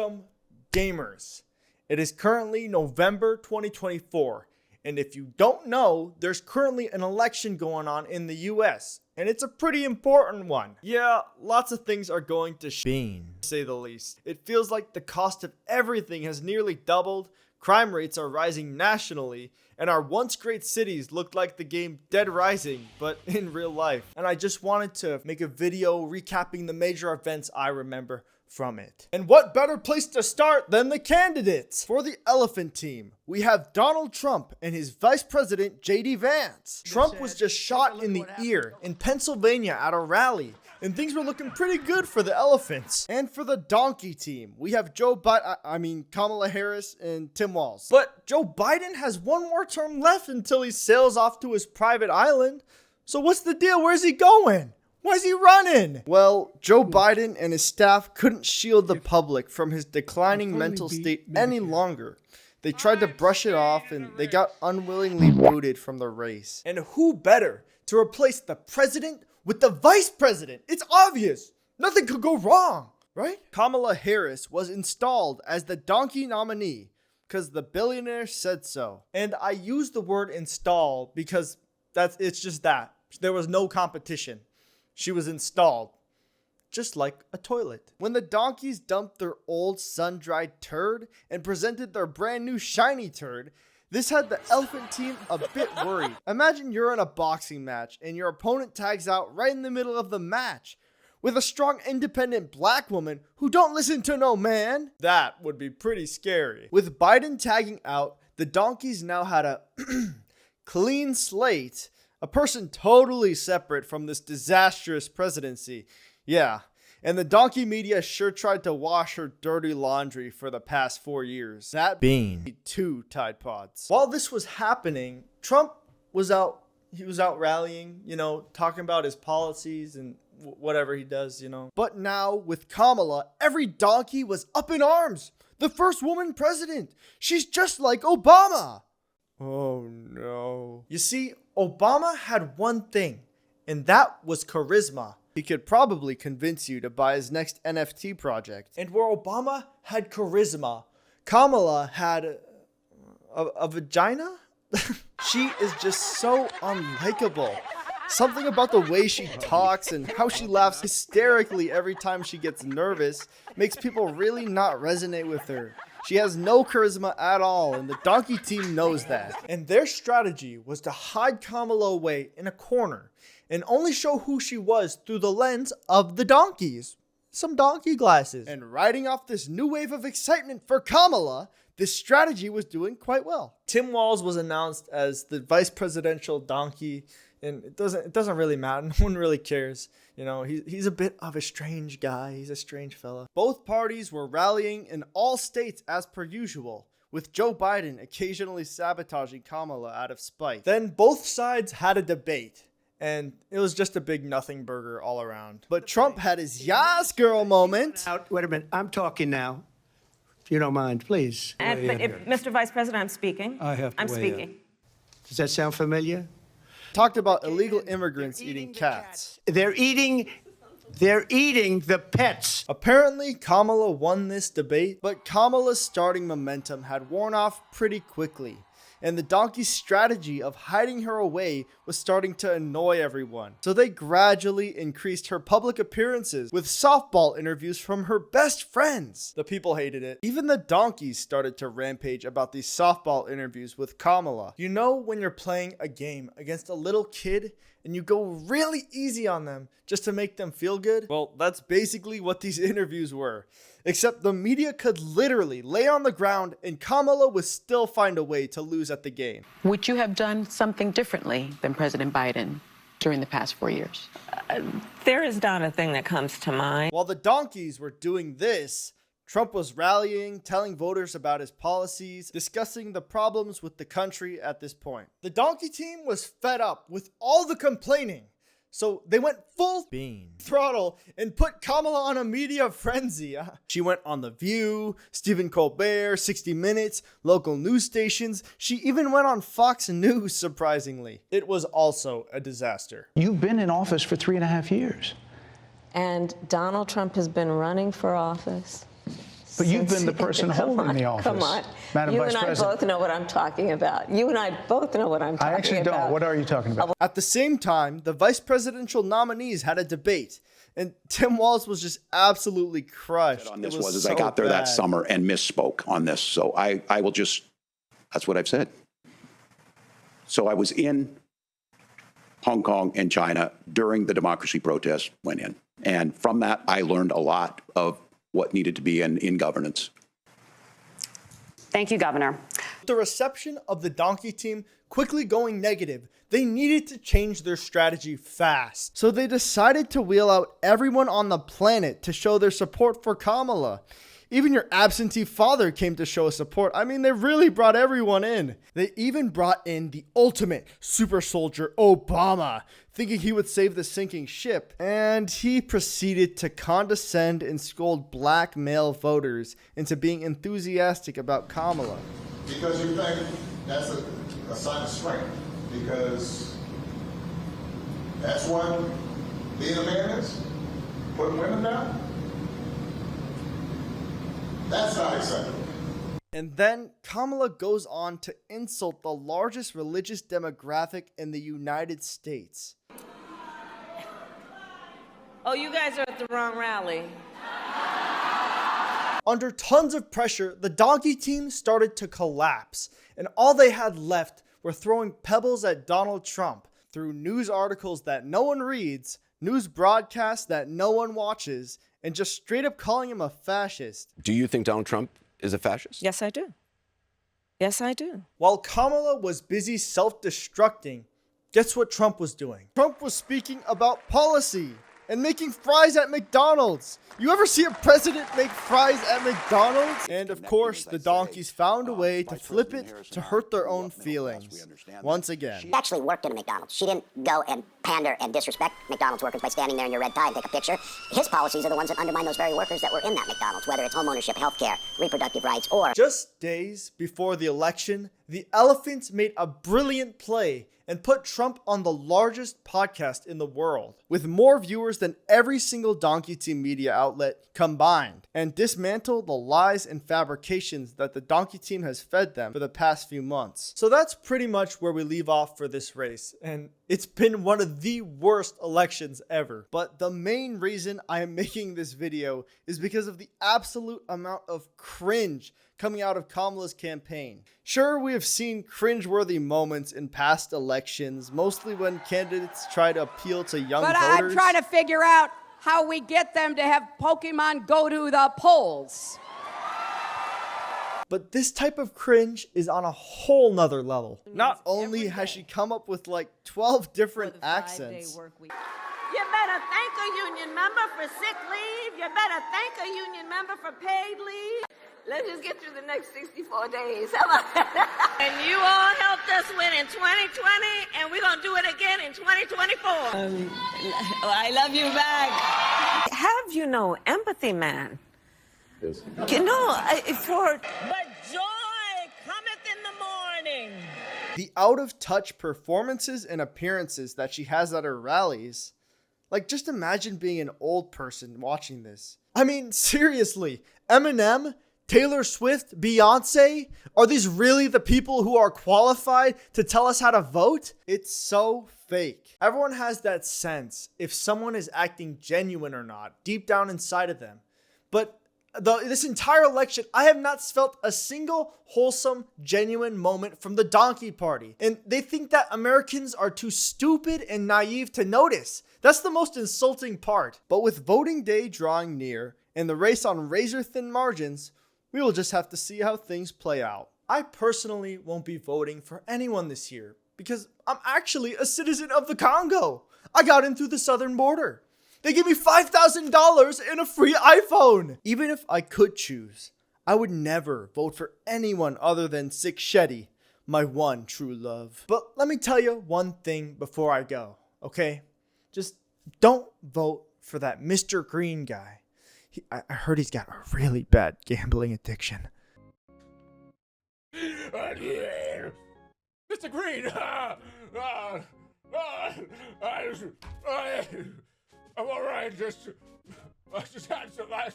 Welcome, gamers. It is currently November 2024, and if you don't know, there's currently an election going on in the US, and it's a pretty important one. Yeah, lots of things are going to bean, to say the least. It feels like the cost of everything has nearly doubled, crime rates are rising nationally, and our once great cities look like the game Dead Rising, but in real life. And I just wanted to make a video recapping the major events I remember from it. And what better place to start than the candidates? For the elephant team, we have Donald Trump and his vice president, J.D. Vance. Trump was just shot in the ear in Pennsylvania at a rally, and things were looking pretty good for the elephants. And for the donkey team, we have Kamala Harris and Tim Walz. But Joe Biden has one more term left until he sails off to his private island. So what's the deal? Where's he going? Why is he running? Well, Joe Biden and his staff couldn't shield the public from his declining mental state any longer. They tried to brush it off and they got unwillingly booted from the race. And who better to replace the president with the vice president? It's obvious. Nothing could go wrong, right? Kamala Harris was installed as the donkey nominee because the billionaire said so. And I use the word install because it's just that. There was no competition. She was installed, just like a toilet. When the donkeys dumped their old sun-dried turd and presented their brand new shiny turd, this had the elephant team a bit worried. Imagine you're in a boxing match and your opponent tags out right in the middle of the match with a strong, independent black woman who don't listen to no man. That would be pretty scary. With Biden tagging out, the donkeys now had a clean slate. A person totally separate from this disastrous presidency. Yeah, and the donkey media sure tried to wash her dirty laundry for the past 4 years. That being 2 Tide Pods. While this was happening, Trump was out rallying, talking about his policies and whatever he does, But now, with Kamala, every donkey was up in arms. The first woman president. She's just like Obama. Oh no. You see, Obama had one thing, and that was charisma. He could probably convince you to buy his next NFT project. And where Obama had charisma, Kamala had a vagina? She is just so unlikable. Something about the way she talks and how she laughs hysterically every time she gets nervous makes people really not resonate with her. She has no charisma at all, and the donkey team knows that. And their strategy was to hide Kamala away in a corner and only show who she was through the lens of the donkeys. Some donkey glasses. And riding off this new wave of excitement for Kamala, this strategy was doing quite well. Tim Walz was announced as the vice presidential donkey, and it doesn't really matter. No one really cares. He's a bit of a strange guy. He's a strange fella. Both parties were rallying in all states as per usual, with Joe Biden occasionally sabotaging Kamala out of spite. Then both sides had a debate, and it was just a big nothing burger all around. But Trump had his yas girl moment. Wait a minute, I'm talking now. If you don't mind, please. Mr. Vice President, I'm speaking. I'm speaking. Does that sound familiar? Talked about illegal immigrants eating cats. They're eating the pets. Apparently, Kamala won this debate, but Kamala's starting momentum had worn off pretty quickly, and the donkey's strategy of hiding her away was starting to annoy everyone. So they gradually increased her public appearances with softball interviews from her best friends. The people hated it. Even the donkeys started to rampage about these softball interviews with Kamala. You know when you're playing a game against a little kid and you go really easy on them just to make them feel good? Well, that's basically what these interviews were. Except the media could literally lay on the ground and Kamala would still find a way to lose at the game. Would you have done something differently than President Biden during the past 4 years? There is not a thing that comes to mind. While the donkeys were doing this, Trump was rallying, telling voters about his policies, discussing the problems with the country at this point. The donkey team was fed up with all the complaining. So they went full throttle and put Kamala on a media frenzy. She went on The View, Stephen Colbert, 60 Minutes, local news stations. She even went on Fox News, surprisingly. It was also a disaster. You've been in office for 3.5 years. And Donald Trump has been running for office But you've been the person holding the office. Come on. Madam You Vice and I President. both know what I'm talking about. You and I both know what I'm talking about. I actually don't. What are you talking about? At the same time, the vice presidential nominees had a debate, and Tim Walz was just absolutely crushed. On this It was so I got there that bad. summer and misspoke on this. So I will just, that's what I've said. So I was in Hong Kong and China during the democracy protests went in. And from that, I learned a lot of what needed to be in governance. Thank you, Governor. The reception of the Donkey team quickly going negative, they needed to change their strategy fast. So they decided to wheel out everyone on the planet to show their support for Kamala. Even your absentee father came to show support. I mean, they really brought everyone in. They even brought in the ultimate super soldier, Obama, thinking he would save the sinking ship. And he proceeded to condescend and scold black male voters into being enthusiastic about Kamala. Because you think that's a sign of strength. Because that's what being a man is? Putting women down? That's not acceptable. And then Kamala goes on to insult the largest religious demographic in the United States. Oh, you guys are at the wrong rally. Under tons of pressure, the Donkey team started to collapse, and all they had left were throwing pebbles at Donald Trump through news articles that no one reads, news broadcasts that no one watches, and just straight up calling him a fascist. Do you think Donald Trump is a fascist? Yes, I do. Yes, I do. While Kamala was busy self-destructing, guess what Trump was doing? Trump was speaking about policy and making fries at McDonald's. You ever see a president make fries at McDonald's? And of course, the donkeys found a way to flip it to hurt their own feelings. Once again. She actually worked in a McDonald's. She didn't go and pander and disrespect McDonald's workers by standing there in your red tie and take a picture. His policies are the ones that undermine those very workers that were in that McDonald's, whether it's homeownership, healthcare, reproductive rights, or... Just days before the election, the Elephants made a brilliant play and put Trump on the largest podcast in the world, with more viewers than every single Donkey Team media outlet combined, and dismantle the lies and fabrications that the Donkey Team has fed them for the past few months. So that's pretty much where we leave off for this race, and it's been one of the worst elections ever. But the main reason I am making this video is because of the absolute amount of cringe coming out of Kamala's campaign. Sure, we have seen cringeworthy moments in past elections, mostly when candidates try to appeal to young voters. But I'm trying to figure out how we get them to have Pokemon go to the polls. But this type of cringe is on a whole nother level. Not only has she come up with like 12 different accents, You better thank a union member for sick leave. You better thank a union member for paid leave. Let's just get through the next 64 days. How about that? And you all helped us win in 2020, and we're going to do it again in 2024. I love you back. Have you no empathy, man? Yes. You know, But joy cometh in the morning. the out-of-touch performances and appearances that she has at her rallies. Like, just imagine being an old person watching this. I mean, seriously, Eminem, Taylor Swift, Beyonce, are these really the people who are qualified to tell us how to vote? It's so fake. Everyone has that sense if someone is acting genuine or not, deep down inside of them. But this entire election, I have not felt a single wholesome, genuine moment from the Donkey Party. And they think that Americans are too stupid and naive to notice. That's the most insulting part. But with voting day drawing near and the race on razor-thin margins, we will just have to see how things play out. I personally won't be voting for anyone this year because I'm actually a citizen of the Congo. I got in through the southern border. They gave me $5,000 and a free iPhone. Even if I could choose, I would never vote for anyone other than Sick Shetty, my one true love. But let me tell you one thing before I go, okay? Just don't vote for that Mr. Green guy. I heard he's got a really bad gambling addiction. Mr. Green, I'm all right. I just had some bad